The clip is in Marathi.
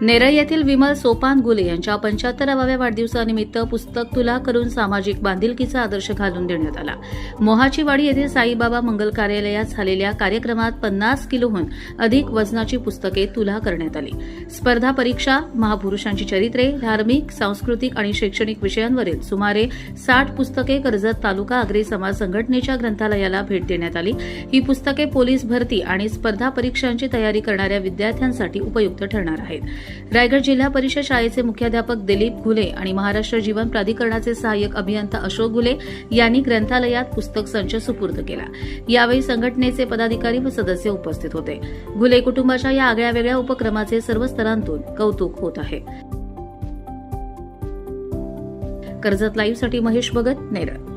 नेरळ येथील विमल सोपान गुले यांच्या 75व्या वाढदिवसानिमित्त पुस्तक तुला करून सामाजिक बांधिलकीचा आदर्श घालून देण्यात आला. मोहाचीवाडी येथील साईबाबा मंगल कार्यालयात झालेल्या कार्यक्रमात 50 किलोहून अधिक वजनाची पुस्तके तुला करण्यात आली. स्पर्धा परीक्षा, महापुरुषांची चरित्रे, धार्मिक, सांस्कृतिक आणि शैक्षणिक विषयांवरील सुमारे 60 पुस्तके कर्जत तालुका आगरी समाज संघटनेच्या ग्रंथालयाला भेट देण्यात आली. ही पुस्तके पोलीस भरती आणि स्पर्धा परीक्षांची तयारी करणाऱ्या विद्यार्थ्यांसाठी उपयुक्त ठरणार आहेत. रायगड जिल्हा परिषद शाळेचे मुख्याध्यापक दिलीप घुले आणि महाराष्ट्र जीवन प्राधिकरणाचे सहाय्यक अभियंता अशोक घुले यांनी ग्रंथालयात पुस्तक संच सुपूर्द केला. यावेळी संघटनेचे पदाधिकारी व सदस्य उपस्थित होते. घुले कुटुंबाच्या या आगळ्यावेगळ्या उपक्रमाचे सर्व स्तरांतून कौतुक होत आहे. कर्जत लाईव्हसाठी महेश भगत, नेरळ.